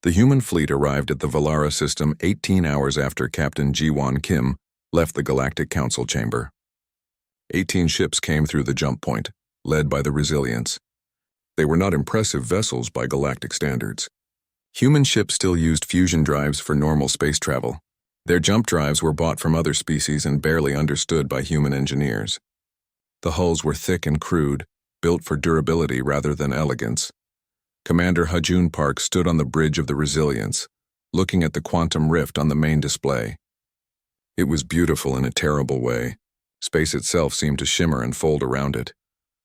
The human fleet arrived at the Valara system 18 hours after Captain Ji-won Kim left the Galactic Council chamber. 18 ships came through the jump point, led by the Resilience. They were not impressive vessels by galactic standards. Human ships still used fusion drives for normal space travel. Their jump drives were bought from other species and barely understood by human engineers. The hulls were thick and crude, built for durability rather than elegance. Commander Hajun Park stood on the bridge of the Resilience, looking at the quantum rift on the main display. It was beautiful in a terrible way. Space itself seemed to shimmer and fold around it,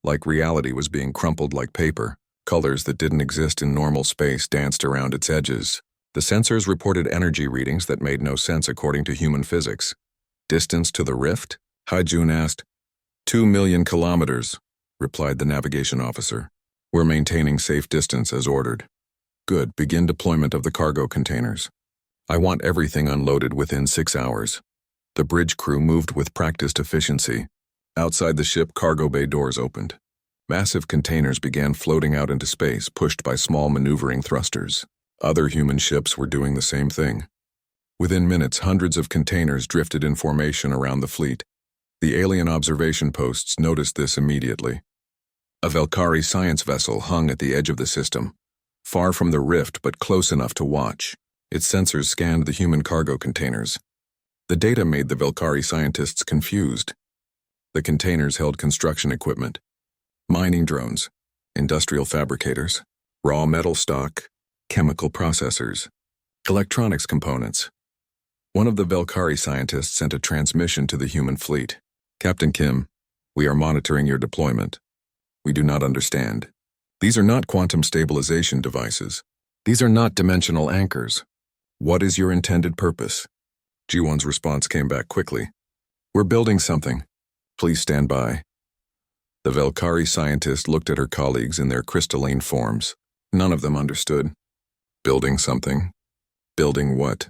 like reality was being crumpled like paper. Colors that didn't exist in normal space danced around its edges. The sensors reported energy readings that made no sense according to human physics. Distance to the rift? Hajun asked. 2 million kilometers, replied the navigation officer. We're maintaining safe distance as ordered. Good, begin deployment of the cargo containers. I want everything unloaded within 6 hours. The bridge crew moved with practiced efficiency. Outside the ship, cargo bay doors opened. Massive containers began floating out into space, pushed by small maneuvering thrusters. Other human ships were doing the same thing. Within minutes, hundreds of containers drifted in formation around the fleet. The alien observation posts noticed this immediately. A Velkari science vessel hung at the edge of the system, far from the rift but close enough to watch. Its sensors scanned the human cargo containers. The data made the Velkari scientists confused. The containers held construction equipment, mining drones, industrial fabricators, raw metal stock, chemical processors, electronics components. One of the Velkari scientists sent a transmission to the human fleet. Captain Kim, we are monitoring your deployment. We do not understand. These are not quantum stabilization devices. These are not dimensional anchors. What is your intended purpose? Ji-won's response came back quickly. We're building something. Please stand by. The Velkari scientist looked at her colleagues in their crystalline forms. None of them understood. Building something? Building what?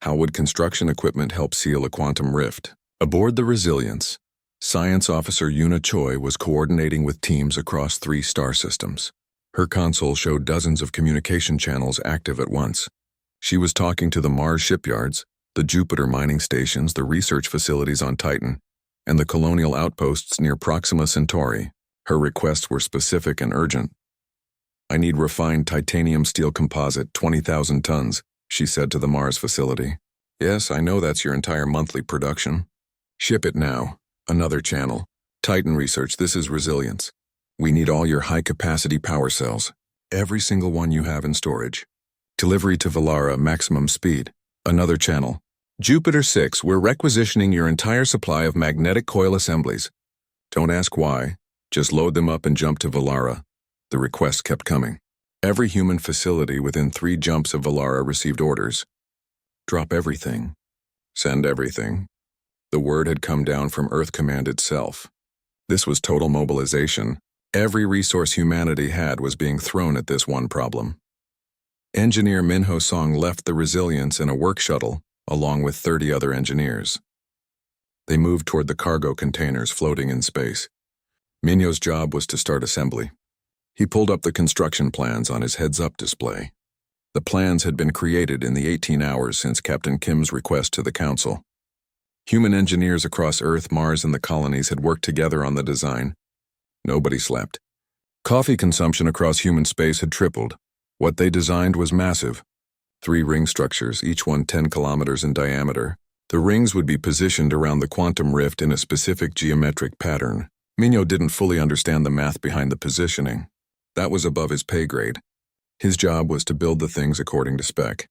How would construction equipment help seal a quantum rift? Aboard the Resilience, Science Officer Yuna Choi was coordinating with teams across 3 star systems. Her console showed dozens of communication channels active at once. She was talking to the Mars shipyards, the Jupiter mining stations, the research facilities on Titan, and the colonial outposts near Proxima Centauri. Her requests were specific and urgent. I need refined titanium steel composite, 20,000 tons, she said to the Mars facility. Yes, I know that's your entire monthly production. Ship it now. Another channel. Titan Research, this is Resilience. We need all your high-capacity power cells. Every single one you have in storage. Delivery to Valara, maximum speed. Another channel. Jupiter 6, we're requisitioning your entire supply of magnetic coil assemblies. Don't ask why. Just load them up and jump to Valara. The requests kept coming. Every human facility within 3 jumps of Valara received orders. Drop everything. Send everything. The word had come down from Earth Command itself. This was total mobilization. Every resource humanity had was being thrown at this one problem. Engineer Minho Song left the Resilience in a work shuttle, along with 30 other engineers. They moved toward the cargo containers floating in space. Minho's job was to start assembly. He pulled up the construction plans on his heads-up display. The plans had been created in the 18 hours since Captain Kim's request to the Council. Human engineers across Earth, Mars, and the colonies had worked together on the design. Nobody slept. Coffee consumption across human space had tripled. What they designed was massive. 3 ring structures, each one 10 kilometers in diameter. The rings would be positioned around the quantum rift in a specific geometric pattern. Minho didn't fully understand the math behind the positioning. That was above his pay grade. His job was to build the things according to spec.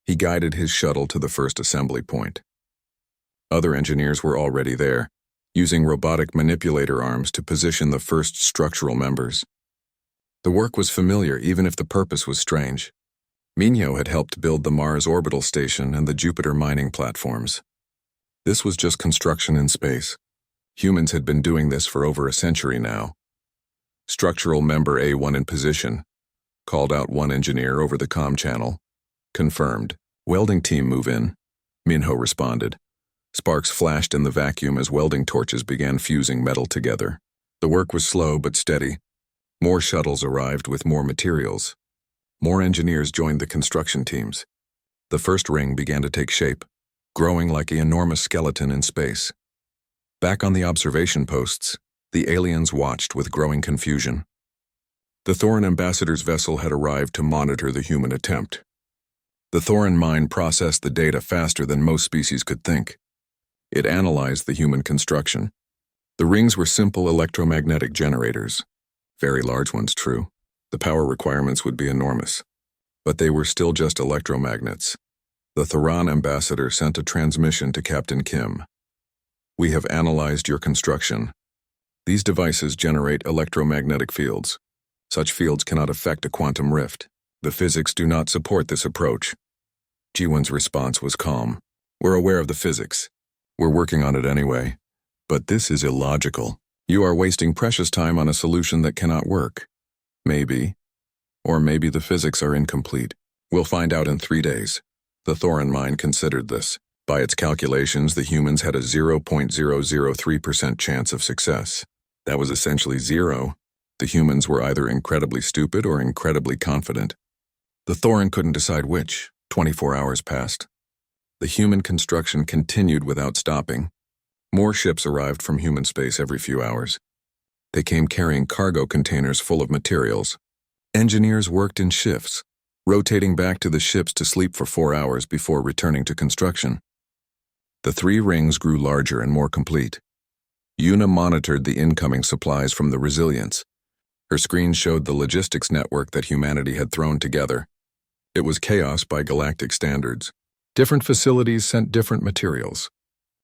He guided his shuttle to the first assembly point. Other engineers were already there, using robotic manipulator arms to position the first structural members. The work was familiar, even if the purpose was strange. Minho had helped build the Mars orbital station and the Jupiter mining platforms. This was just construction in space. Humans had been doing this for over a century now. Structural member A1 in position. Called out one engineer over the comm channel. Confirmed. Welding team move in. Minho responded. Sparks flashed in the vacuum as welding torches began fusing metal together. The work was slow but steady. More shuttles arrived with more materials. More engineers joined the construction teams. The first ring began to take shape, growing like an enormous skeleton in space. Back on the observation posts, the aliens watched with growing confusion. The Thorin ambassador's vessel had arrived to monitor the human attempt. The Thorin mind processed the data faster than most species could think. It analyzed the human construction. The rings were simple electromagnetic generators. Very large ones, true. The power requirements would be enormous. But they were still just electromagnets. The Thoran ambassador sent a transmission to Captain Kim. "We have analyzed your construction. These devices generate electromagnetic fields. Such fields cannot affect a quantum rift. The physics do not support this approach." Jiwon's response was calm. "We're aware of the physics. We're working on it anyway. But this is illogical. You are wasting precious time on a solution that cannot work. Maybe. Or maybe the physics are incomplete. We'll find out in 3 days." The Thorin mind considered this. By its calculations, the humans had a 0.003% chance of success. That was essentially zero. The humans were either incredibly stupid or incredibly confident. The Thorin couldn't decide which. 24 hours passed. The human construction continued without stopping. More ships arrived from human space every few hours. They came carrying cargo containers full of materials. Engineers worked in shifts, rotating back to the ships to sleep for 4 hours before returning to construction. The 3 rings grew larger and more complete. Yuna monitored the incoming supplies from the Resilience. Her screen showed the logistics network that humanity had thrown together. It was chaos by galactic standards. Different facilities sent different materials.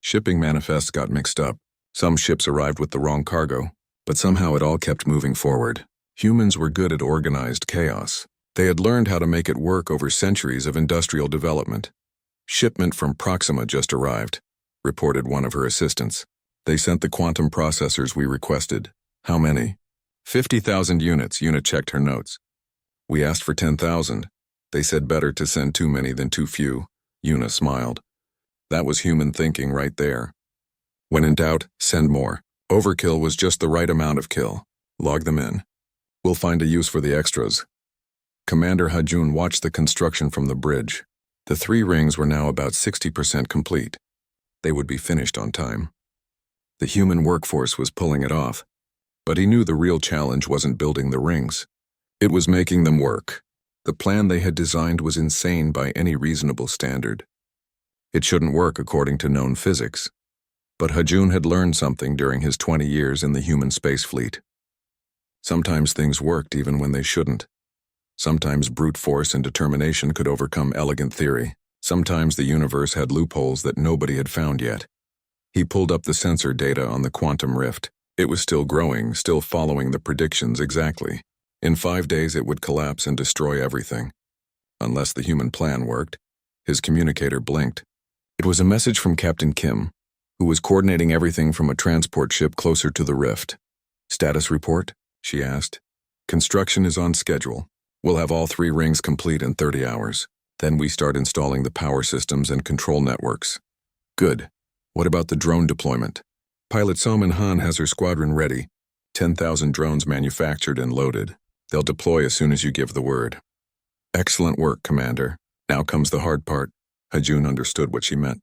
Shipping manifests got mixed up. Some ships arrived with the wrong cargo, but somehow it all kept moving forward. Humans were good at organized chaos. They had learned how to make it work over centuries of industrial development. "Shipment from Proxima just arrived," reported one of her assistants. "They sent the quantum processors we requested." "How many?" 50,000 units, Yuna checked her notes. "We asked for 10,000. They said better to send too many than too few." Yuna smiled. That was human thinking right there. When in doubt, send more. Overkill was just the right amount of kill. Log them in. We'll find a use for the extras. Commander Hajun watched the construction from the bridge. The 3 rings were now about 60% complete. They would be finished on time. The human workforce was pulling it off, but he knew the real challenge wasn't building the rings. It was making them work. The plan they had designed was insane by any reasonable standard. It shouldn't work according to known physics. But Hajun had learned something during his 20 years in the human space fleet. Sometimes things worked even when they shouldn't. Sometimes brute force and determination could overcome elegant theory. Sometimes the universe had loopholes that nobody had found yet. He pulled up the sensor data on the quantum rift. It was still growing, still following the predictions exactly. In 5 days it would collapse and destroy everything. Unless the human plan worked. His communicator blinked. It was a message from Captain Kim, who was coordinating everything from a transport ship closer to the rift. "Status report?" she asked. "Construction is on schedule. We'll have all 3 rings complete in 30 hours. Then we start installing the power systems and control networks." "Good. What about the drone deployment?" "Pilot Soman Han has her squadron ready. 10,000 drones manufactured and loaded. They'll deploy as soon as you give the word." "Excellent work, Commander. Now comes the hard part." Hajun understood what she meant.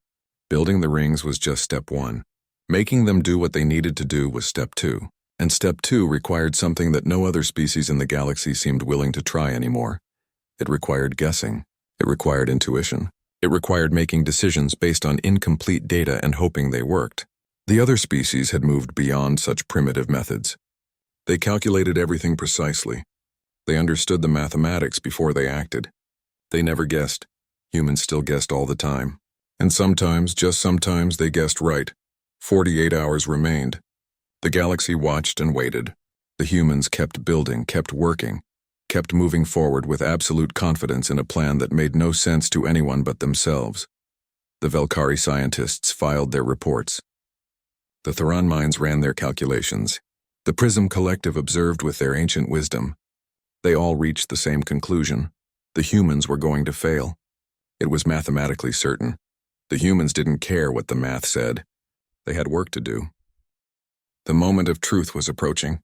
Building the rings was just step 1. Making them do what they needed to do was step 2. And step 2 required something that no other species in the galaxy seemed willing to try anymore. It required guessing. It required intuition. It required making decisions based on incomplete data and hoping they worked. The other species had moved beyond such primitive methods. They calculated everything precisely. They understood the mathematics before they acted. They never guessed. Humans still guessed all the time. And sometimes, just sometimes, they guessed right. 48 hours remained. The galaxy watched and waited. The humans kept building, kept working, kept moving forward with absolute confidence in a plan that made no sense to anyone but themselves. The Velkari scientists filed their reports. The Thoran minds ran their calculations. The Prism Collective observed with their ancient wisdom. They all reached the same conclusion. The humans were going to fail. It was mathematically certain. The humans didn't care what the math said. They had work to do. The moment of truth was approaching.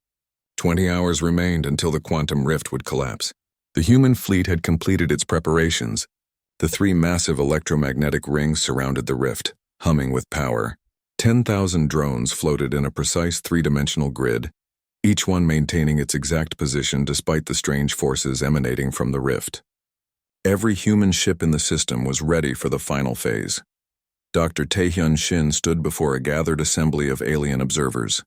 20 hours remained until the quantum rift would collapse. The human fleet had completed its preparations. The three massive electromagnetic rings surrounded the rift, humming with power. 10,000 drones floated in a precise three-dimensional grid, each one maintaining its exact position despite the strange forces emanating from the rift. Every human ship in the system was ready for the final phase. Dr. Taehyun Shin stood before a gathered assembly of alien observers.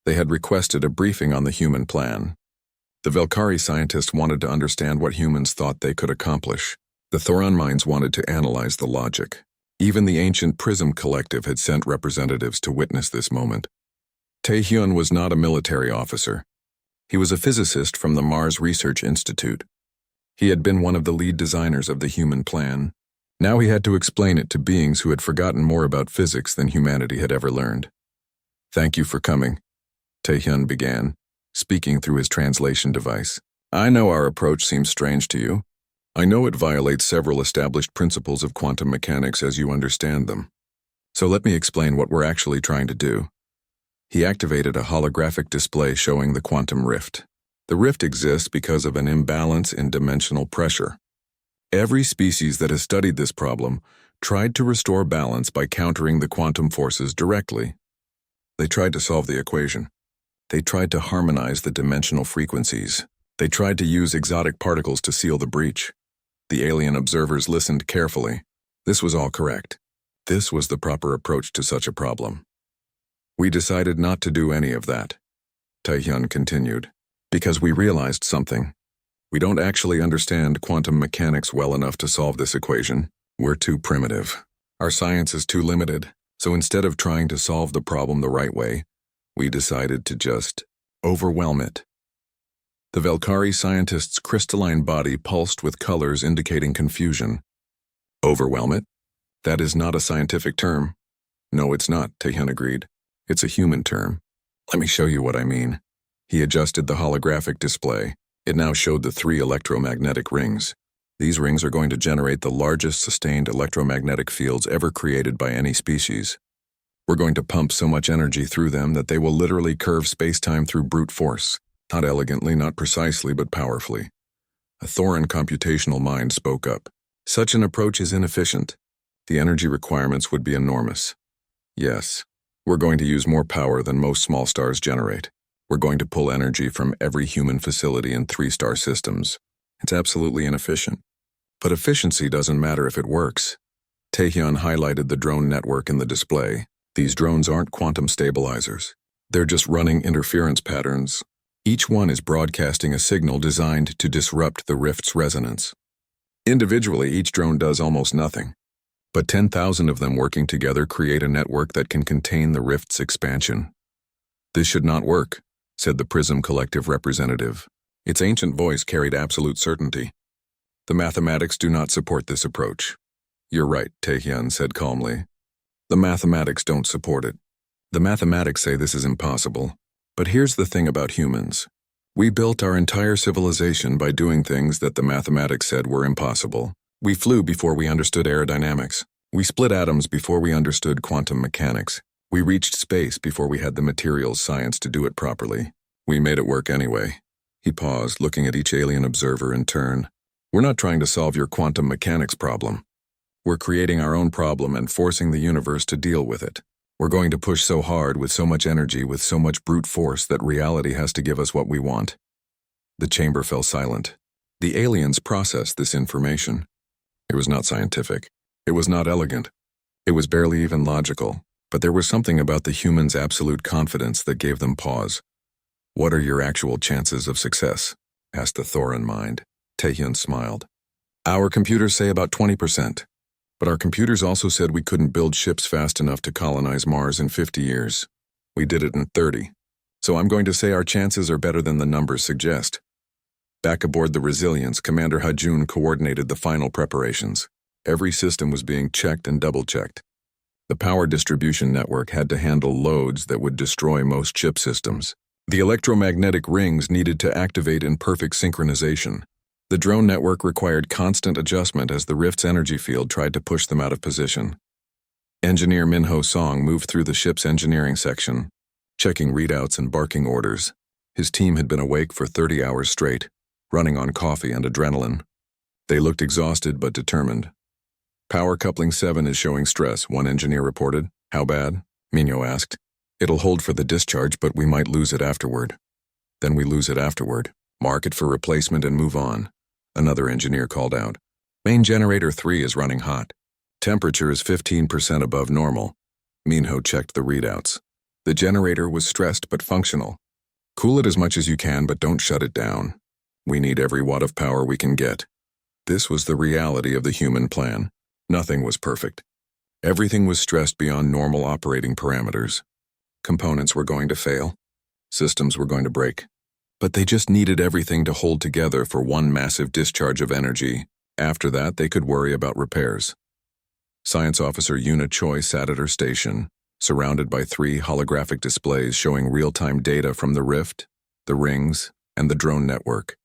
They had requested a briefing on the human plan. The Velkari scientists wanted to understand what humans thought they could accomplish. The Thoron minds wanted to analyze the logic. Even the ancient Prism Collective had sent representatives to witness this moment. Taehyun was not a military officer. He was a physicist from the Mars Research Institute. He had been one of the lead designers of the human plan. Now he had to explain it to beings who had forgotten more about physics than humanity had ever learned. "Thank you for coming," Taehyun began, speaking through his translation device. "I know our approach seems strange to you. I know it violates several established principles of quantum mechanics as you understand them. So let me explain what we're actually trying to do." He activated a holographic display showing the quantum rift. The rift exists because of an imbalance in dimensional pressure. Every species that has studied this problem tried to restore balance by countering the quantum forces directly. They tried to solve the equation. They tried to harmonize the dimensional frequencies. They tried to use exotic particles to seal the breach. The alien observers listened carefully. This was all correct. This was the proper approach to such a problem. "We decided not to do any of that," Taehyun continued, "because we realized something. We don't actually understand quantum mechanics well enough to solve this equation. We're too primitive. Our science is too limited, so instead of trying to solve the problem the right way, we decided to just overwhelm it." The Velkari scientists' crystalline body pulsed with colors indicating confusion. "Overwhelm it? That is not a scientific term." "No, it's not," Taehyun agreed. "It's a human term. Let me show you what I mean." He adjusted the holographic display. It now showed the three electromagnetic rings. These rings are going to generate the largest sustained electromagnetic fields ever created by any species. We're going to pump so much energy through them that they will literally curve space-time through brute force. Not elegantly, not precisely, but powerfully. A Thoran computational mind spoke up. "Such an approach is inefficient. The energy requirements would be enormous." "Yes, we're going to use more power than most small stars generate. We're going to pull energy from every human facility in 3-star systems. It's absolutely inefficient. But efficiency doesn't matter if it works." Taehyun highlighted the drone network in the display. "These drones aren't quantum stabilizers. They're just running interference patterns. Each one is broadcasting a signal designed to disrupt the rift's resonance. Individually, each drone does almost nothing. But 10,000 of them working together create a network that can contain the rift's expansion." "This should not work," said the Prism Collective representative. Its ancient voice carried absolute certainty. "The mathematics do not support this approach." "You're right," Taehyun said calmly. "The mathematics don't support it. The mathematics say this is impossible. But here's the thing about humans. We built our entire civilization by doing things that the mathematics said were impossible. We flew before we understood aerodynamics. We split atoms before we understood quantum mechanics. We reached space before we had the materials science to do it properly. We made it work anyway." He paused, looking at each alien observer in turn. "We're not trying to solve your quantum mechanics problem. We're creating our own problem and forcing the universe to deal with it. We're going to push so hard with so much energy, with so much brute force that reality has to give us what we want." The chamber fell silent. The aliens processed this information. It was not scientific. It was not elegant. It was barely even logical. But there was something about the humans' absolute confidence that gave them pause. "What are your actual chances of success?" asked the Thoran mind. Taehyun smiled. "Our computers say about 20%. But our computers also said we couldn't build ships fast enough to colonize Mars in 50 years. We did it in 30. So I'm going to say our chances are better than the numbers suggest." Back aboard the Resilience, Commander Hajun coordinated the final preparations. Every system was being checked and double-checked. The power distribution network had to handle loads that would destroy most chip systems. The electromagnetic rings needed to activate in perfect synchronization. The drone network required constant adjustment as the rift's energy field tried to push them out of position. Engineer Minho Song moved through the ship's engineering section, checking readouts and barking orders. His team had been awake for 30 hours straight. running on coffee and adrenaline. They looked exhausted but determined. Power coupling 7 is showing stress, one engineer reported. How bad? Mino asked. It'll hold for the discharge, but we might lose it afterward. Then we lose it afterward. Mark it for replacement and move on. Another engineer called out. Main generator 3 is running hot. Temperature is 15% above normal. Minho checked the readouts. The generator was stressed but functional. Cool it as much as you can, but don't shut it down. We need every watt of power we can get. This was the reality of the human plan. Nothing was perfect. Everything was stressed beyond normal operating parameters. Components were going to fail. Systems were going to break. But they just needed everything to hold together for one massive discharge of energy. After that, they could worry about repairs. Science Officer Yuna Choi sat at her station, surrounded by 3 holographic displays showing real-time data from the rift, the rings, and the drone network.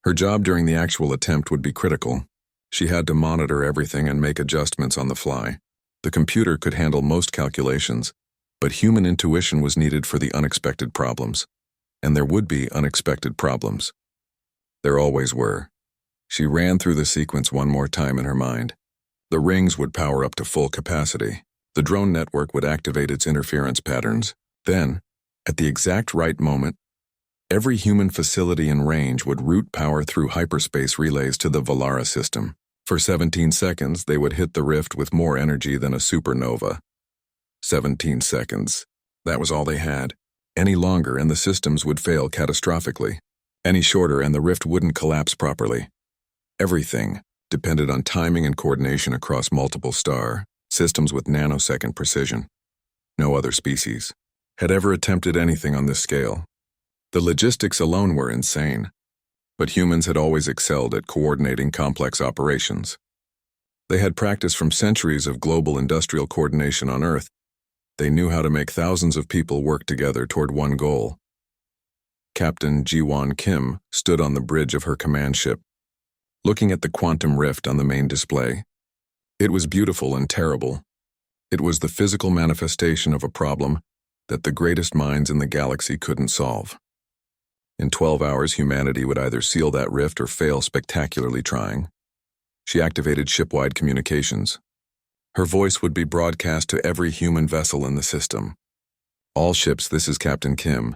Her job during the actual attempt would be critical. She had to monitor everything and make adjustments on the fly. The computer could handle most calculations, but human intuition was needed for the unexpected problems. And there would be unexpected problems. There always were. She ran through the sequence one more time in her mind. The rings would power up to full capacity. The drone network would activate its interference patterns. Then, at the exact right moment, every human facility in range would route power through hyperspace relays to the Valara system. For 17 seconds, they would hit the rift with more energy than a supernova. 17 seconds. That was all they had. Any longer and the systems would fail catastrophically. Any shorter and the rift wouldn't collapse properly. Everything depended on timing and coordination across multiple star systems with nanosecond precision. No other species had ever attempted anything on this scale. The logistics alone were insane, but humans had always excelled at coordinating complex operations. They had practice from centuries of global industrial coordination on Earth. They knew how to make thousands of people work together toward one goal. Captain Ji-won Kim stood on the bridge of her command ship, looking at the quantum rift on the main display. It was beautiful and terrible. It was the physical manifestation of a problem that the greatest minds in the galaxy couldn't solve. In 12 hours, humanity would either seal that rift or fail spectacularly trying. She activated ship-wide communications. Her voice would be broadcast to every human vessel in the system. All ships, this is Captain Kim.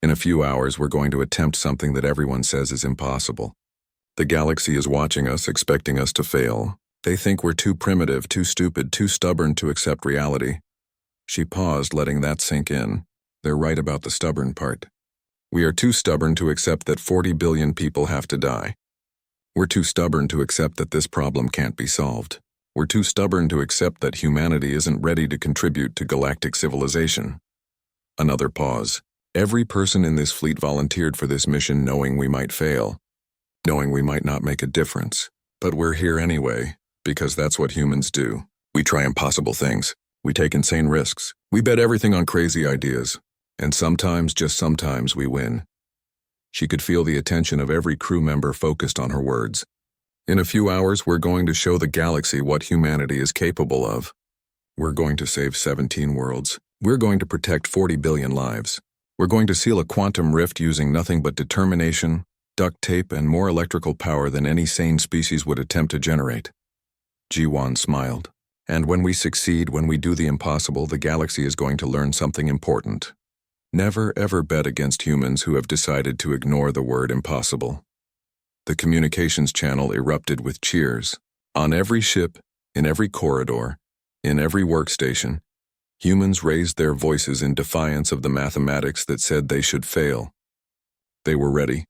In a few hours, we're going to attempt something that everyone says is impossible. The galaxy is watching us, expecting us to fail. They think we're too primitive, too stupid, too stubborn to accept reality. She paused, letting that sink in. They're right about the stubborn part. We are too stubborn to accept that 40 billion people have to die. We're too stubborn to accept that this problem can't be solved. We're too stubborn to accept that humanity isn't ready to contribute to galactic civilization. Another pause. Every person in this fleet volunteered for this mission knowing we might fail, knowing we might not make a difference. But we're here anyway, because that's what humans do. We try impossible things. We take insane risks. We bet everything on crazy ideas. And sometimes, just sometimes, we win. She could feel the attention of every crew member focused on her words. In a few hours, we're going to show the galaxy what humanity is capable of. We're going to save 17 worlds. We're going to protect 40 billion lives. We're going to seal a quantum rift using nothing but determination, duct tape, and more electrical power than any sane species would attempt to generate. Ji-won smiled. And when we succeed, when we do the impossible, the galaxy is going to learn something important. Never ever bet against humans who have decided to ignore the word impossible. The communications channel erupted with cheers. On every ship, in every corridor, in every workstation, humans raised their voices in defiance of the mathematics that said they should fail. They were ready.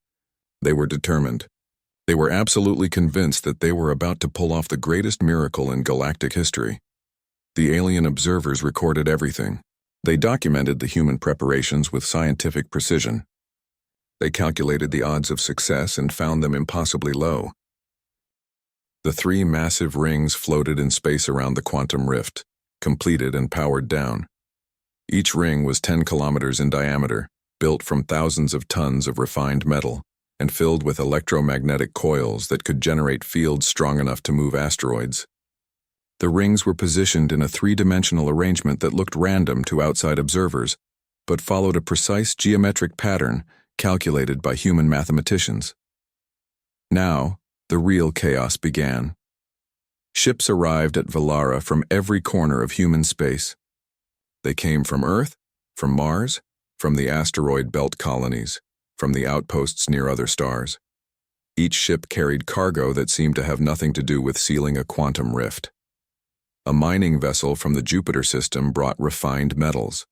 They were determined. They were absolutely convinced that they were about to pull off the greatest miracle in galactic history. The alien observers recorded everything. They documented the human preparations with scientific precision. They calculated the odds of success and found them impossibly low. The 3 massive rings floated in space around the quantum rift, completed and powered down. Each ring was 10 kilometers in diameter, built from thousands of tons of refined metal, and filled with electromagnetic coils that could generate fields strong enough to move asteroids. The rings were positioned in a 3-dimensional arrangement that looked random to outside observers, but followed a precise geometric pattern calculated by human mathematicians. Now, the real chaos began. Ships arrived at Valara from every corner of human space. They came from Earth, from Mars, from the asteroid belt colonies, from the outposts near other stars. Each ship carried cargo that seemed to have nothing to do with sealing a quantum rift. A mining vessel from the Jupiter system brought refined metals.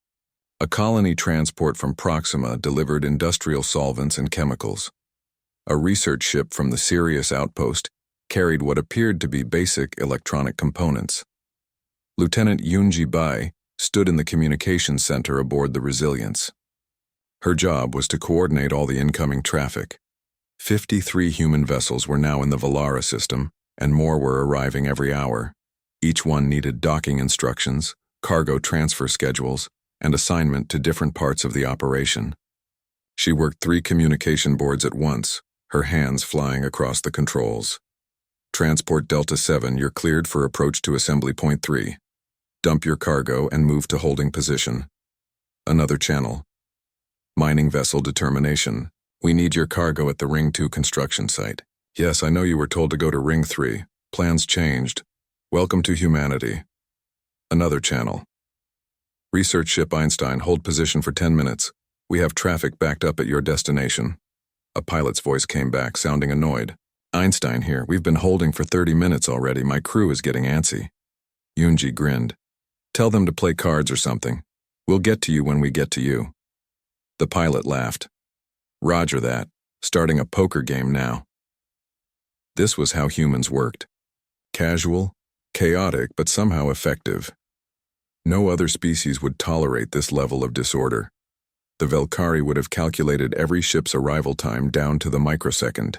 A colony transport from Proxima delivered industrial solvents and chemicals. A research ship from the Sirius outpost carried what appeared to be basic electronic components. Lieutenant Yunji Bai stood in the communications center aboard the Resilience. Her job was to coordinate all the incoming traffic. 53 human vessels were now in the Valara system, and more were arriving every hour. Each one needed docking instructions, cargo transfer schedules, and assignment to different parts of the operation. She worked 3 communication boards at once, her hands flying across the controls. Transport Delta 7, you're cleared for approach to Assembly Point 3. Dump your cargo and move to holding position. Another channel. Mining vessel determination. We need your cargo at the Ring 2 construction site. Yes, I know you were told to go to Ring 3. Plans changed. Welcome to humanity. Another channel. Research ship Einstein, hold position for 10 minutes. We have traffic backed up at your destination. A pilot's voice came back, sounding annoyed. Einstein here. We've been holding for 30 minutes already. My crew is getting antsy. Yunji grinned. Tell them to play cards or something. We'll get to you when we get to you. The pilot laughed. Roger that. Starting a poker game now. This was how humans worked. Casual, chaotic, but somehow effective. No other species would tolerate this level of disorder. The Velkari would have calculated every ship's arrival time down to the microsecond.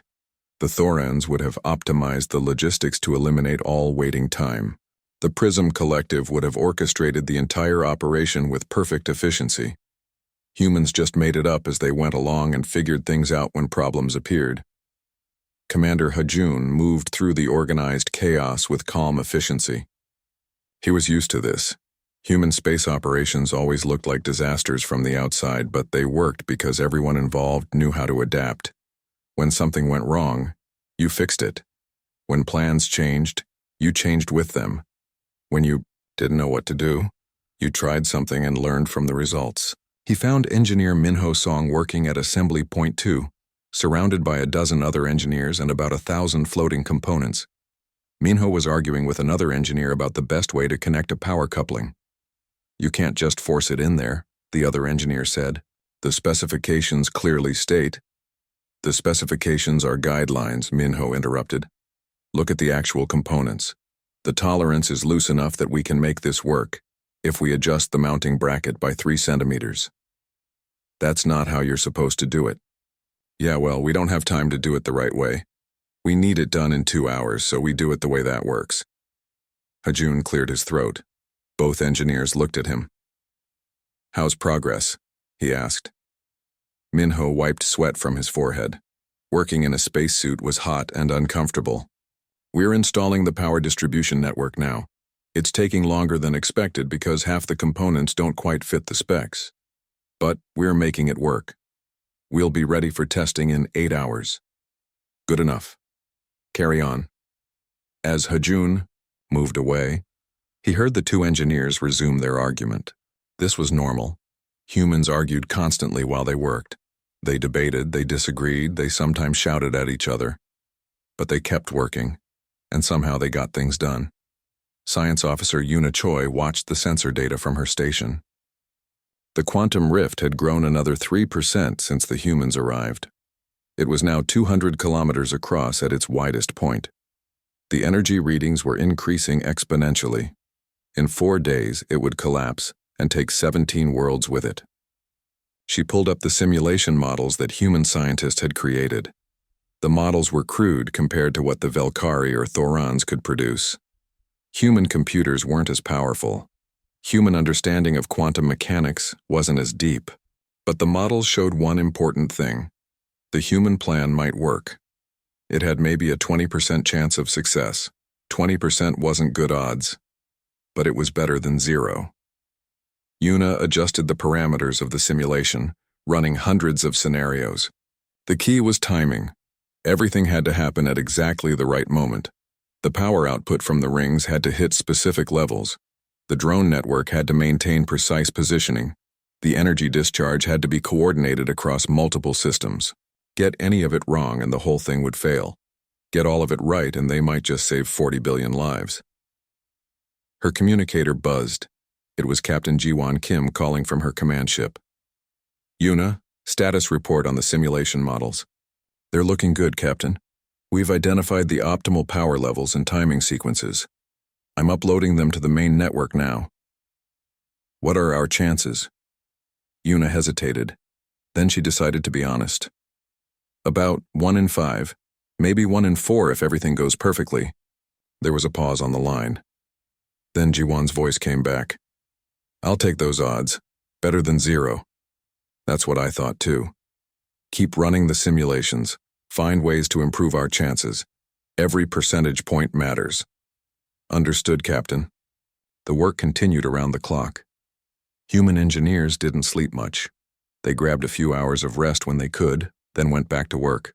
The Thorans would have optimized the logistics to eliminate all waiting time. The Prism Collective would have orchestrated the entire operation with perfect efficiency. Humans just made it up as they went along and figured things out when problems appeared. Commander Hajun moved through the organized chaos with calm efficiency. He was used to this. Human space operations always looked like disasters from the outside, but they worked because everyone involved knew how to adapt. When something went wrong, you fixed it. When plans changed, you changed with them. When you didn't know what to do, you tried something and learned from the results. He found engineer Minho Song working at Assembly Point 2, surrounded by a dozen other engineers and about 1,000 floating components. Minho was arguing with another engineer about the best way to connect a power coupling. You can't just force it in there, the other engineer said. The specifications clearly state. The specifications are guidelines, Minho interrupted. Look at the actual components. The tolerance is loose enough that we can make this work, if we adjust the mounting bracket by 3 centimeters. That's not how you're supposed to do it. Yeah, well, we don't have time to do it the right way. We need it done in 2 hours, so we do it the way that works. Hajun cleared his throat. Both engineers looked at him. How's progress? He asked. Minho wiped sweat from his forehead. Working in a spacesuit was hot and uncomfortable. We're installing the power distribution network now. It's taking longer than expected because half the components don't quite fit the specs. But we're making it work. We'll be ready for testing in 8 hours. Good enough. Carry on. As Hajun moved away, he heard the 2 engineers resume their argument. This was normal. Humans argued constantly while they worked. They debated, they disagreed, they sometimes shouted at each other. But they kept working, and somehow they got things done. Science officer Yuna Choi watched the sensor data from her station. The quantum rift had grown another 3% since the humans arrived. It was now 200 kilometers across at its widest point. The energy readings were increasing exponentially. In 4 days, it would collapse and take 17 worlds with it. She pulled up the simulation models that human scientists had created. The models were crude compared to what the Velkari or Thorans could produce. Human computers weren't as powerful. Human understanding of quantum mechanics wasn't as deep. But the models showed one important thing. The human plan might work. It had maybe a 20% chance of success. 20% wasn't good odds. But it was better than 0. Yuna adjusted the parameters of the simulation, running hundreds of scenarios. The key was timing. Everything had to happen at exactly the right moment. The power output from the rings had to hit specific levels. The drone network had to maintain precise positioning. The energy discharge had to be coordinated across multiple systems. Get any of it wrong and the whole thing would fail. Get all of it right and they might just save 40 billion lives. Her communicator buzzed. It was Captain Ji-won Kim calling from her command ship. Yuna, status report on the simulation models. They're looking good, Captain. We've identified the optimal power levels and timing sequences. I'm uploading them to the main network now. What are our chances? Yuna hesitated. Then she decided to be honest. About 1 in 5, maybe 1 in 4 if everything goes perfectly. There was a pause on the line. Then Ji-won's voice came back. I'll take those odds. Better than 0. That's what I thought too. Keep running the simulations. Find ways to improve our chances. Every percentage point matters. Understood, Captain. The work continued around the clock. Human engineers didn't sleep much. They grabbed a few hours of rest when they could, then went back to work.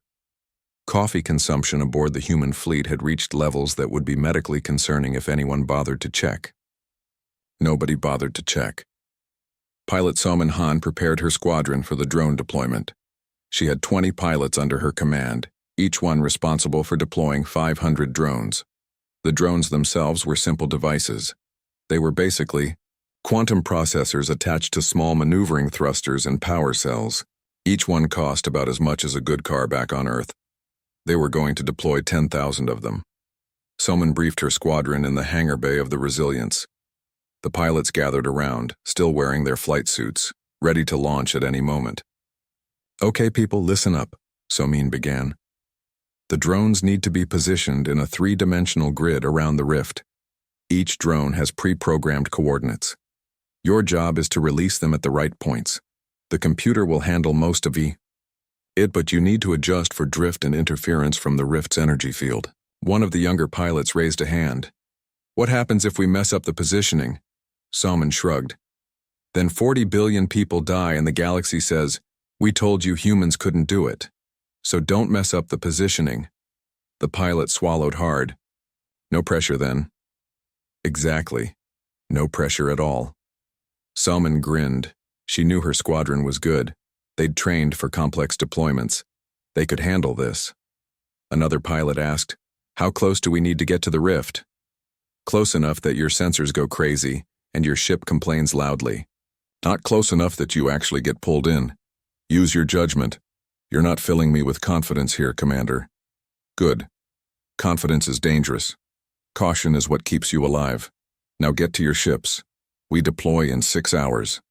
Coffee consumption aboard the human fleet had reached levels that would be medically concerning if anyone bothered to check. Nobody bothered to check. Pilot Somin Han prepared her squadron for the drone deployment. She had 20 pilots under her command, each one responsible for deploying 500 drones. The drones themselves were simple devices. They were basically quantum processors attached to small maneuvering thrusters and power cells. Each one cost about as much as a good car back on Earth. They were going to deploy 10,000 of them. Somin briefed her squadron in the hangar bay of the Resilience. The pilots gathered around, still wearing their flight suits, ready to launch at any moment. Okay, people, listen up, Somin began. The drones need to be positioned in a 3-dimensional grid around the rift. Each drone has pre-programmed coordinates. Your job is to release them at the right points. The computer will handle most of it, but you need to adjust for drift and interference from the rift's energy field. One of the younger pilots raised a hand. What happens if we mess up the positioning? Somin shrugged. Then 40 billion people die and the galaxy says, we told you humans couldn't do it. So don't mess up the positioning. The pilot swallowed hard. No pressure then. Exactly. No pressure at all. Somin grinned. She knew her squadron was good. They'd trained for complex deployments. They could handle this. Another pilot asked, how close do we need to get to the rift? Close enough that your sensors go crazy and your ship complains loudly. Not close enough that you actually get pulled in. Use your judgment. You're not filling me with confidence here, Commander. Good. Confidence is dangerous. Caution is what keeps you alive. Now get to your ships. We deploy in 6 hours.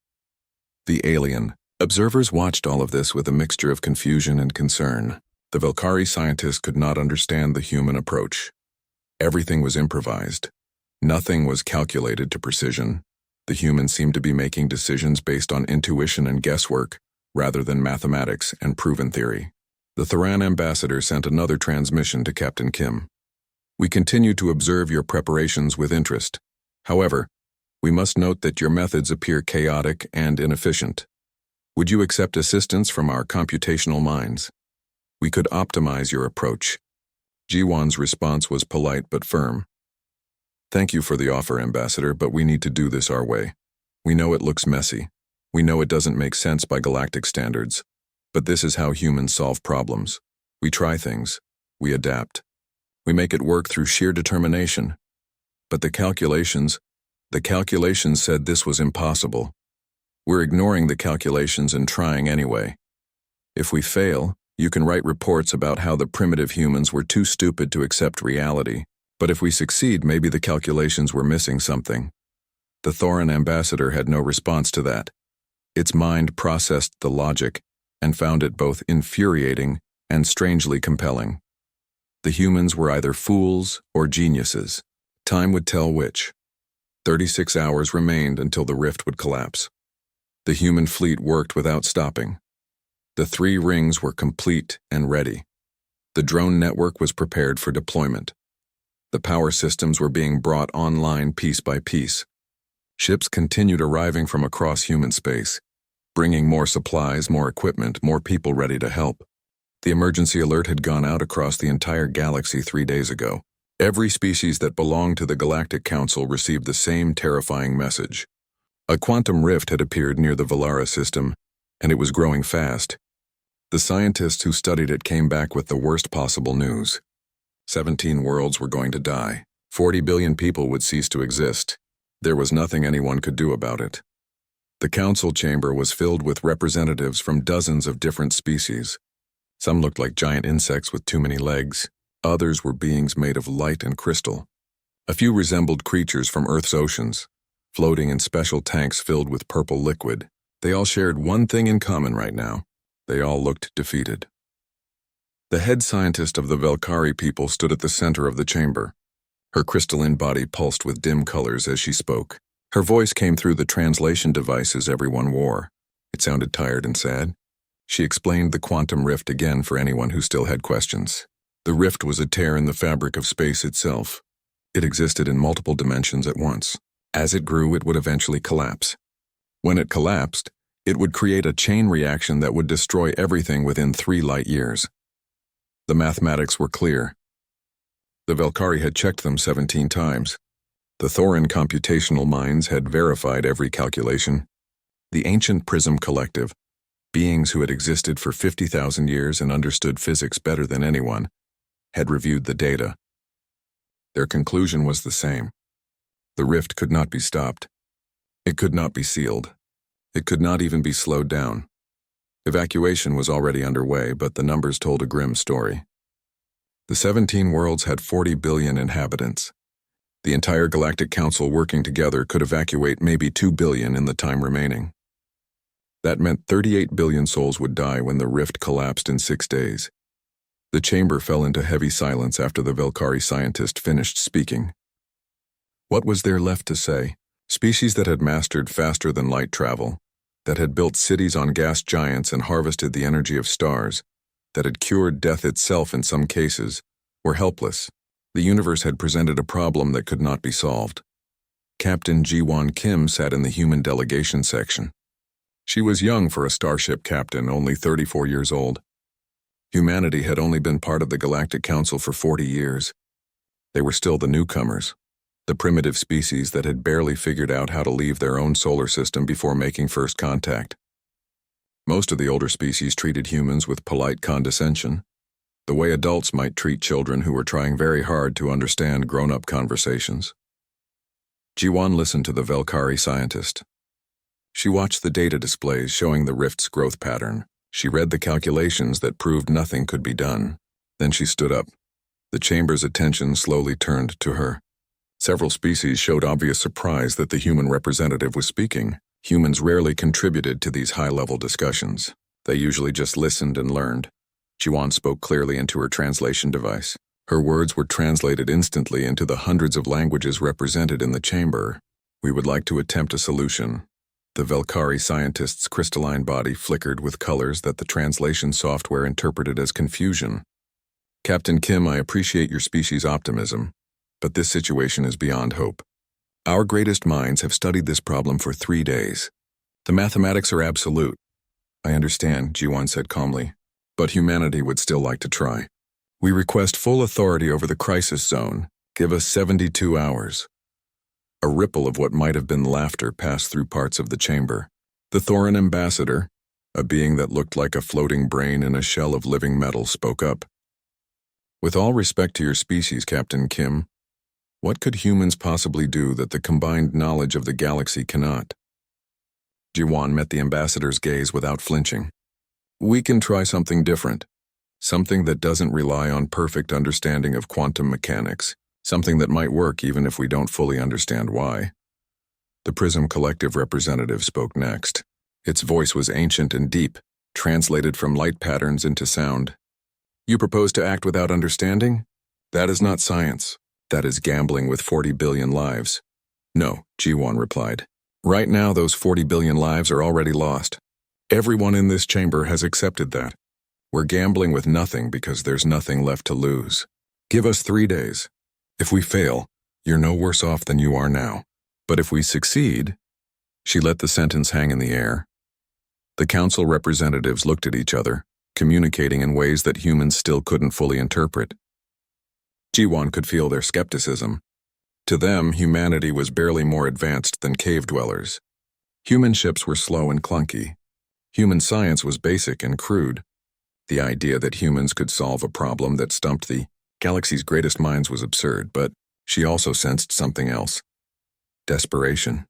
The alien. Observers watched all of this with a mixture of confusion and concern. The Velkari scientists could not understand the human approach. Everything was improvised. Nothing was calculated to precision. The humans seemed to be making decisions based on intuition and guesswork, rather than mathematics and proven theory. The Thoran ambassador sent another transmission to Captain Kim. We continue to observe your preparations with interest. However, we must note that your methods appear chaotic and inefficient. Would you accept assistance from our computational minds? We could optimize your approach. Ji-won's response was polite but firm. Thank you for the offer, Ambassador, but we need to do this our way. We know it looks messy. We know it doesn't make sense by galactic standards. But this is how humans solve problems. We try things. We adapt. We make it work through sheer determination. But the calculations said this was impossible. We're ignoring the calculations and trying anyway. If we fail, you can write reports about how the primitive humans were too stupid to accept reality. But if we succeed, maybe the calculations were missing something. The Thoran ambassador had no response to that. Its mind processed the logic and found it both infuriating and strangely compelling. The humans were either fools or geniuses. Time would tell which. 36 hours remained until the rift would collapse. The human fleet worked without stopping. The 3 rings were complete and ready. The drone network was prepared for deployment. The power systems were being brought online piece by piece. Ships continued arriving from across human space, bringing more supplies, more equipment, more people ready to help. The emergency alert had gone out across the entire galaxy 3 days ago. Every species that belonged to the Galactic Council received the same terrifying message. A quantum rift had appeared near the Valara system, and it was growing fast. The scientists who studied it came back with the worst possible news. 17 worlds were going to die. 40 billion people would cease to exist. There was nothing anyone could do about it. The council chamber was filled with representatives from dozens of different species. Some looked like giant insects with too many legs. Others were beings made of light and crystal. A few resembled creatures from Earth's oceans, floating in special tanks filled with purple liquid. They all shared one thing in common right now. They all looked defeated. The head scientist of the Velkari people stood at the center of the chamber. Her crystalline body pulsed with dim colors as she spoke. Her voice came through the translation devices everyone wore. It sounded tired and sad. She explained the quantum rift again for anyone who still had questions. The rift was a tear in the fabric of space itself. It existed in multiple dimensions at once. As it grew, it would eventually collapse. When it collapsed, it would create a chain reaction that would destroy everything within 3 light years. The mathematics were clear. The Velkari had checked them 17 times. The Thorin computational minds had verified every calculation. The ancient Prism Collective, beings who had existed for 50,000 years and understood physics better than anyone, had reviewed the data. Their conclusion was the same. The rift could not be stopped. It could not be sealed. It could not even be slowed down. Evacuation was already underway, but the numbers told a grim story. The 17 worlds had 40 billion inhabitants. The entire Galactic Council working together could evacuate maybe 2 billion in the time remaining. That meant 38 billion souls would die when the rift collapsed in 6 days. The chamber fell into heavy silence after the Velkari scientist finished speaking. What was there left to say? Species that had mastered faster than light travel, that had built cities on gas giants and harvested the energy of stars, that had cured death itself in some cases, were helpless. The universe had presented a problem that could not be solved. Captain Ji-won Kim sat in the human delegation section. She was young for a starship captain, only 34 years old. Humanity had only been part of the Galactic Council for 40 years. They were still the newcomers, the primitive species that had barely figured out how to leave their own solar system before making first contact. Most of the older species treated humans with polite condescension, the way adults might treat children who were trying very hard to understand grown-up conversations. Ji-won listened to the Velkari scientist. She watched the data displays showing the rift's growth pattern. She read the calculations that proved nothing could be done. Then she stood up. The chamber's attention slowly turned to her. Several species showed obvious surprise that the human representative was speaking. Humans rarely contributed to these high-level discussions. They usually just listened and learned. Ji-won spoke clearly into her translation device. Her words were translated instantly into the hundreds of languages represented in the chamber. We would like to attempt a solution. The Velkari scientist's crystalline body flickered with colors that the translation software interpreted as confusion. Captain Kim, I appreciate your species' optimism, but this situation is beyond hope. Our greatest minds have studied this problem for 3 days. The mathematics are absolute. I understand, Ji-won said calmly, but humanity would still like to try. We request full authority over the crisis zone. Give us 72 hours. A ripple of what might have been laughter passed through parts of the chamber. The Thorin ambassador, a being that looked like a floating brain in a shell of living metal, spoke up. With all respect to your species, Captain Kim, what could humans possibly do that the combined knowledge of the galaxy cannot? Ji-won met the ambassador's gaze without flinching. We can try something different. Something that doesn't rely on perfect understanding of quantum mechanics. Something that might work even if we don't fully understand why. The Prism Collective representative spoke next. Its voice was ancient and deep, translated from light patterns into sound. You propose to act without understanding? That is not science. That is gambling with 40 billion lives. No, Ji-won replied. Right now, those 40 billion lives are already lost. Everyone in this chamber has accepted that. We're gambling with nothing because there's nothing left to lose. Give us 3 days. If we fail, you're no worse off than you are now. But if we succeed, she let the sentence hang in the air. The council representatives looked at each other. communicating in ways that humans still couldn't fully interpret. Jiwon could feel their skepticism. To them, humanity was barely more advanced than cave dwellers. Human ships were slow and clunky. Human science was basic and crude. The idea that humans could solve a problem that stumped the galaxy's greatest minds was absurd, but she also sensed something else. Desperation.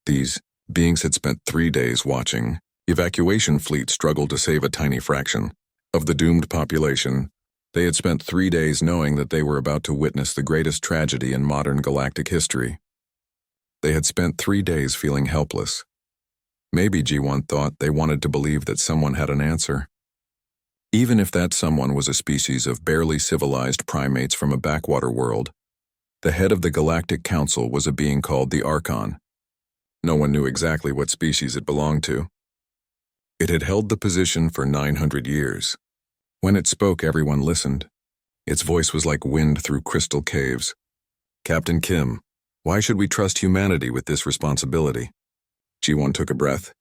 These beings had spent 3 days watching evacuation fleets struggle to save a tiny fraction of the doomed population. They had spent 3 days knowing that they were about to witness the greatest tragedy in modern galactic history. They had spent 3 days feeling helpless. Maybe Jiwon thought they wanted to believe that someone had an answer. Even if that someone was a species of barely civilized primates from a backwater world, the head of the Galactic Council was a being called the Archon. No one knew exactly what species it belonged to. It had held the position for 900 years. When it spoke, everyone listened. Its voice was like wind through crystal caves. Captain Kim, why should we trust humanity with this responsibility? Jiwon took a breath.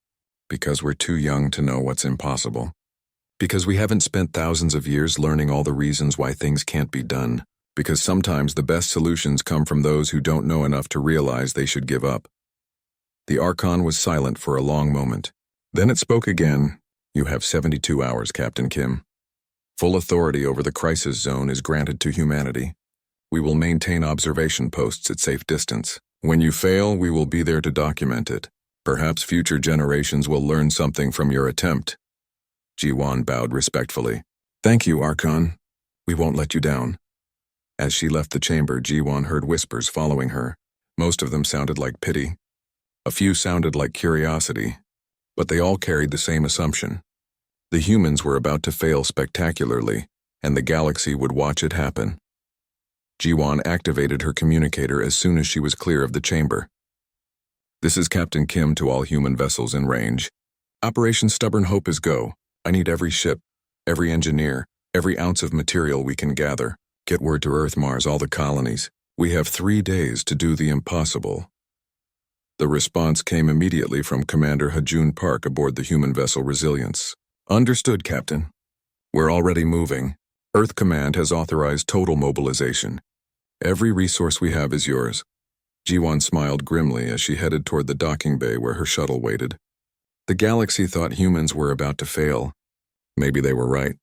Because we're too young to know what's impossible. Because we haven't spent thousands of years learning all the reasons why things can't be done. Because sometimes the best solutions come from those who don't know enough to realize they should give up. The Archon was silent for a long moment. Then it spoke again. You have 72 hours, Captain Kim. Full authority over the crisis zone is granted to humanity. We will maintain observation posts at safe distance. When you fail, we will be there to document it. Perhaps future generations will learn something from your attempt. Jiwon bowed respectfully. Thank you, Archon. We won't let you down. As she left the chamber, Jiwon heard whispers following her. Most of them sounded like pity. A few sounded like curiosity. But they all carried the same assumption. The humans were about to fail spectacularly, and the galaxy would watch it happen. Jiwon activated her communicator as soon as she was clear of the chamber. This is Captain Kim to all human vessels in range. Operation Stubborn Hope is go. I need every ship, every engineer, every ounce of material we can gather. Get word to Earth, Mars, all the colonies. We have 3 days to do the impossible. The response came immediately from Commander Hajun Park aboard the human vessel Resilience. Understood, Captain. We're already moving. Earth Command has authorized total mobilization. Every resource we have is yours. Jiwon smiled grimly as she headed toward the docking bay where her shuttle waited. The galaxy thought humans were about to fail. Maybe they were right.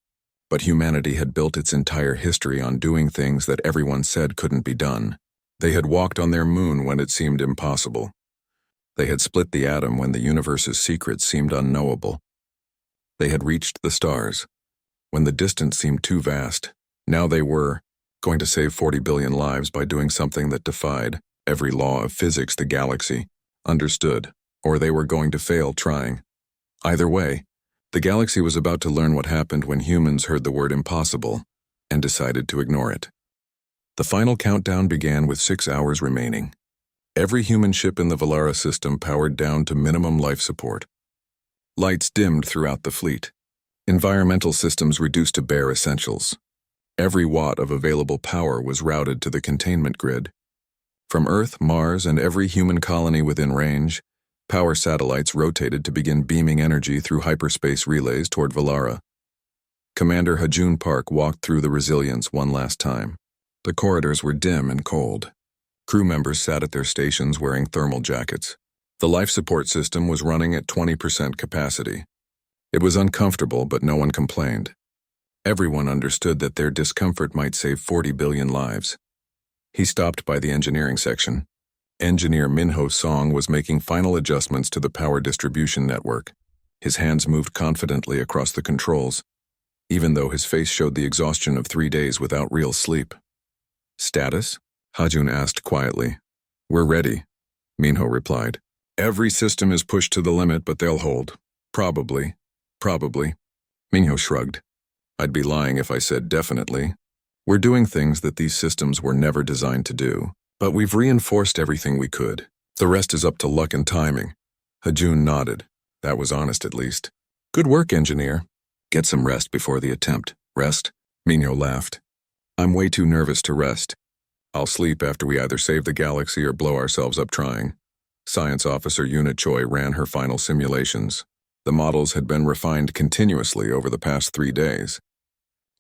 But humanity had built its entire history on doing things that everyone said couldn't be done. They had walked on their moon when it seemed impossible. They had split the atom when the universe's secrets seemed unknowable. They had reached the stars when the distance seemed too vast. Now they were going to save 40 billion lives by doing something that defied every law of physics the galaxy understood, or they were going to fail trying. Either way, the galaxy was about to learn what happened when humans heard the word impossible and decided to ignore it. The final countdown began with 6 hours remaining. Every human ship in the Valara system powered down to minimum life support. Lights dimmed throughout the fleet. Environmental systems reduced to bare essentials. Every watt of available power was routed to the containment grid. From Earth, Mars, and every human colony within range, power satellites rotated to begin beaming energy through hyperspace relays toward Valara. Commander Hajun Park walked through the Resilience one last time. The corridors were dim and cold. Crew members sat at their stations wearing thermal jackets. The life support system was running at 20% capacity. It was uncomfortable, but no one complained. Everyone understood that their discomfort might save 40 billion lives. He stopped by the engineering section. Engineer Minho Song was making final adjustments to the power distribution network. His hands moved confidently across the controls, even though his face showed the exhaustion of 3 days without real sleep. Status? Hajun asked quietly. We're ready, Minho replied. Every system is pushed to the limit, but they'll hold. Probably. Minho shrugged. I'd be lying if I said definitely. We're doing things that these systems were never designed to do, but we've reinforced everything we could. The rest is up to luck and timing. Hajun nodded. That was honest, at least. Good work, engineer. Get some rest before the attempt. Rest? Minho laughed. I'm way too nervous to rest. I'll sleep after we either save the galaxy or blow ourselves up trying. Science Officer Yuna Choi ran her final simulations. The models had been refined continuously over the past 3 days.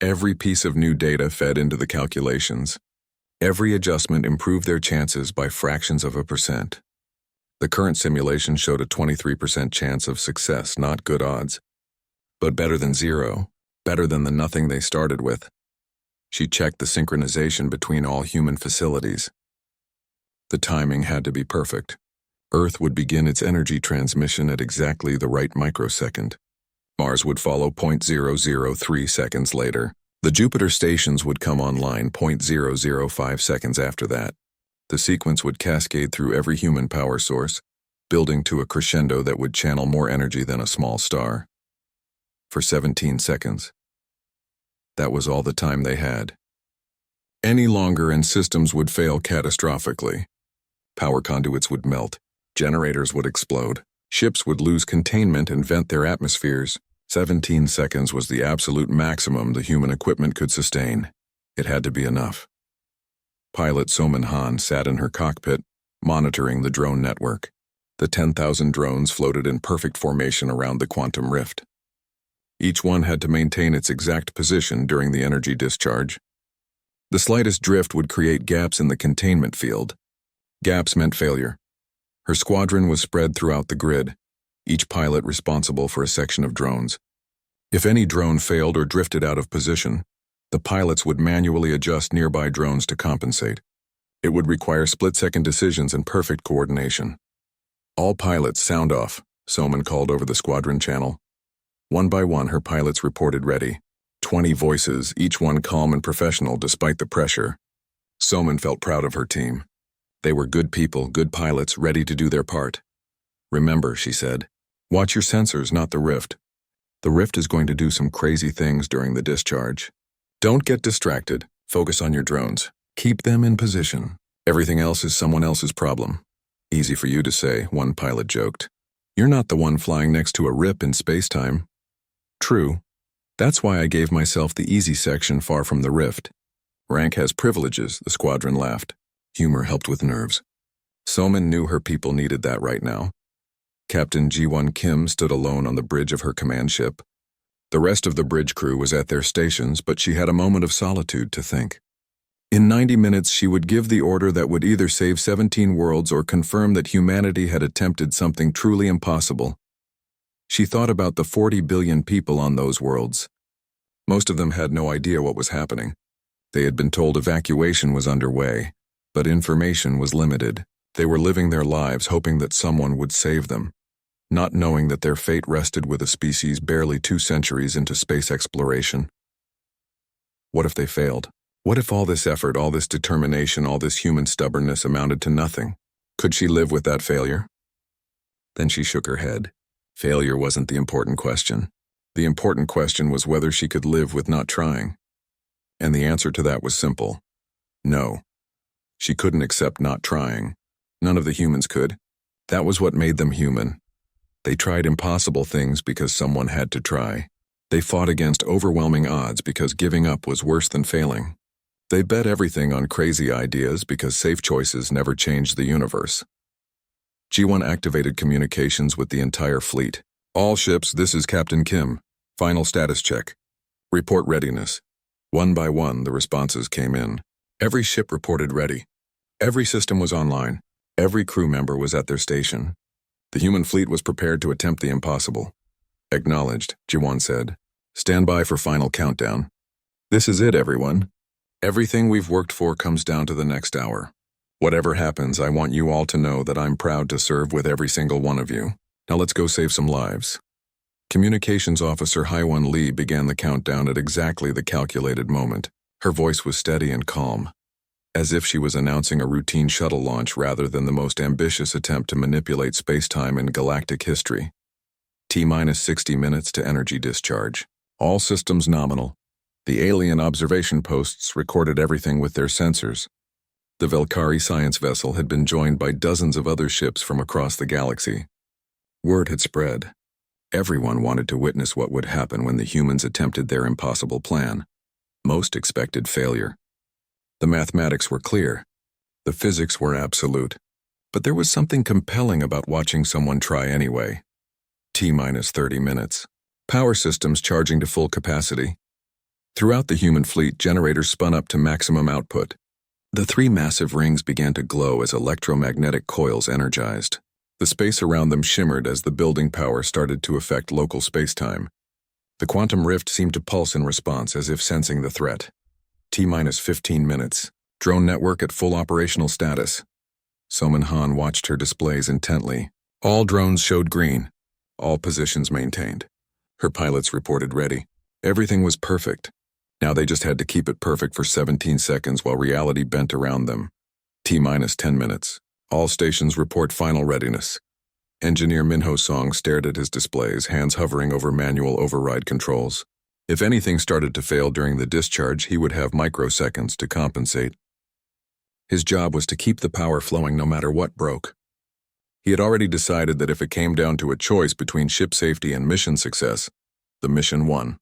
Every piece of new data fed into the calculations. Every adjustment improved their chances by fractions of a percent. The current simulation showed a 23% chance of success, not good odds. But better than zero, better than the nothing they started with. She checked the synchronization between all human facilities. The timing had to be perfect. Earth would begin its energy transmission at exactly the right microsecond. Mars would follow 0.003 seconds later. The Jupiter stations would come online 0.005 seconds after that. The sequence would cascade through every human power source, building to a crescendo that would channel more energy than a small star. For 17 seconds. That was all the time they had. Any longer and systems would fail catastrophically. Power conduits would melt. Generators would explode. Ships would lose containment and vent their atmospheres. 17 seconds was the absolute maximum the human equipment could sustain. It had to be enough. Pilot Soman Han sat in her cockpit, monitoring the drone network. The 10,000 drones floated in perfect formation around the quantum rift. Each one had to maintain its exact position during the energy discharge. The slightest drift would create gaps in the containment field. Gaps meant failure. Her squadron was spread throughout the grid, each pilot responsible for a section of drones. If any drone failed or drifted out of position, the pilots would manually adjust nearby drones to compensate. It would require split-second decisions and perfect coordination. All pilots sound off, Soman called over the squadron channel. One by one, her pilots reported ready. 20 voices, each one calm and professional despite the pressure. Soman felt proud of her team. They were good people, good pilots, ready to do their part. Remember, she said, watch your sensors, not the rift. The rift is going to do some crazy things during the discharge. Don't get distracted. Focus on your drones. Keep them in position. Everything else is someone else's problem. Easy for you to say, one pilot joked. You're not the one flying next to a rip in space-time. True. That's why I gave myself the easy section far from the rift. Rank has privileges, the squadron laughed. Humor helped with nerves. Soman knew her people needed that right now. Captain Ji-won Kim stood alone on the bridge of her command ship. The rest of the bridge crew was at their stations, but she had a moment of solitude to think. In 90 minutes, she would give the order that would either save 17 worlds or confirm that humanity had attempted something truly impossible. She thought about the 40 billion people on those worlds. Most of them had no idea what was happening. They had been told evacuation was underway, but information was limited. They were living their lives hoping that someone would save them, not knowing that their fate rested with a species barely 2 centuries into space exploration. What if they failed? What if all this effort, all this determination, all this human stubbornness amounted to nothing? Could she live with that failure? Then she shook her head. Failure wasn't the important question. The important question was whether she could live with not trying. And the answer to that was simple. No. She couldn't accept not trying. None of the humans could. That was what made them human. They tried impossible things because someone had to try. They fought against overwhelming odds because giving up was worse than failing. They bet everything on crazy ideas because safe choices never changed the universe. G1 activated communications with the entire fleet. All ships, this is Captain Kim. Final status check. Report readiness. One by one, the responses came in. Every ship reported ready. Every system was online. Every crew member was at their station. The human fleet was prepared to attempt the impossible. Acknowledged, Ji-won said. Stand by for final countdown. This is it, everyone. Everything we've worked for comes down to the next hour. Whatever happens, I want you all to know that I'm proud to serve with every single one of you. Now let's go save some lives. Communications Officer Haiwon Lee began the countdown at exactly the calculated moment. Her voice was steady and calm, as if she was announcing a routine shuttle launch rather than the most ambitious attempt to manipulate space-time in galactic history. T-minus 60 minutes to energy discharge. All systems nominal. The alien observation posts recorded everything with their sensors. The Velkari science vessel had been joined by dozens of other ships from across the galaxy. Word had spread. Everyone wanted to witness what would happen when the humans attempted their impossible plan. Most expected failure. The mathematics were clear. The physics were absolute. But there was something compelling about watching someone try anyway. T-minus 30 minutes. Power systems charging to full capacity. Throughout the human fleet, generators spun up to maximum output. The three massive rings began to glow as electromagnetic coils energized. The space around them shimmered as the building power started to affect local space-time. The quantum rift seemed to pulse in response, as if sensing the threat. T-minus 15 minutes. Drone network at full operational status. Soman Han watched her displays intently. All drones showed green. All positions maintained. Her pilots reported ready. Everything was perfect. Now they just had to keep it perfect for 17 seconds while reality bent around them. T-minus 10 minutes. All stations report final readiness. Engineer Minho Song stared at his displays, hands hovering over manual override controls. If anything started to fail during the discharge, he would have microseconds to compensate. His job was to keep the power flowing no matter what broke. He had already decided that if it came down to a choice between ship safety and mission success, the mission won.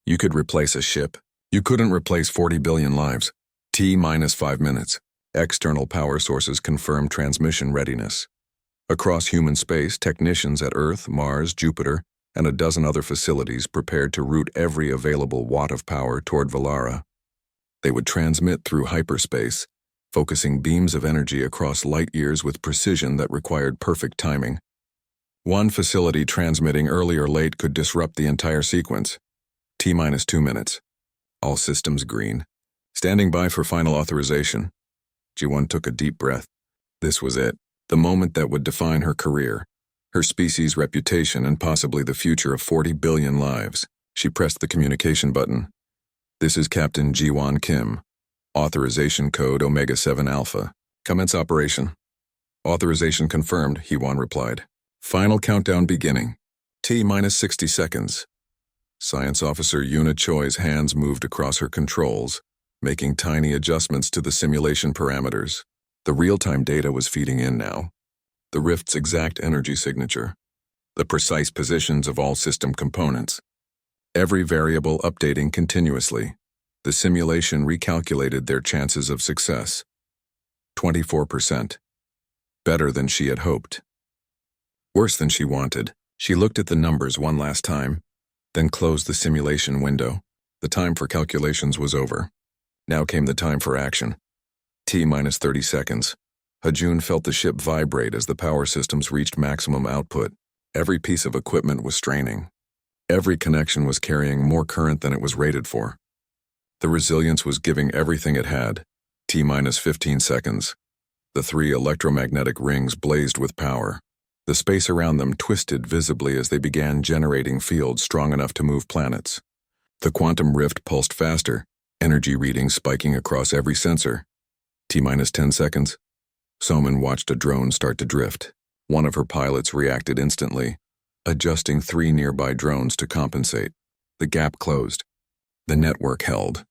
You could replace a ship. You couldn't replace 40 billion lives. T-minus 5 minutes. External power sources confirmed transmission readiness. Across human space, technicians at Earth, Mars, Jupiter, and a dozen other facilities prepared to route every available watt of power toward Valara. They would transmit through hyperspace, focusing beams of energy across light years with precision that required perfect timing. One facility transmitting early or late could disrupt the entire sequence. T-minus 2 minutes. All systems green. Standing by for final authorization. Ji-won took a deep breath. This was it, the moment that would define her career, her species' reputation, and possibly the future of 40 billion lives. She pressed the communication button. This is Captain Ji-won Kim. Authorization code Omega-7 Alpha. Commence operation. Authorization confirmed, Hee-won replied. Final countdown beginning. T-minus 60 seconds. Science Officer Yuna Choi's hands moved across her controls, making tiny adjustments to the simulation parameters. The real-time data was feeding in now. The rift's exact energy signature. The precise positions of all system components. Every variable updating continuously. The simulation recalculated their chances of success. 24%. Better than she had hoped. Worse than she wanted. She looked at the numbers one last time, then closed the simulation window. The time for calculations was over. Now came the time for action. T-minus 30 seconds. Hajun felt the ship vibrate as the power systems reached maximum output. Every piece of equipment was straining. Every connection was carrying more current than it was rated for. The Resilience was giving everything it had. T-minus 15 seconds. The three electromagnetic rings blazed with power. The space around them twisted visibly as they began generating fields strong enough to move planets. The quantum rift pulsed faster, energy readings spiking across every sensor. T-minus 10 seconds. Soman watched a drone start to drift. One of her pilots reacted instantly, adjusting three nearby drones to compensate. The gap closed. The network held.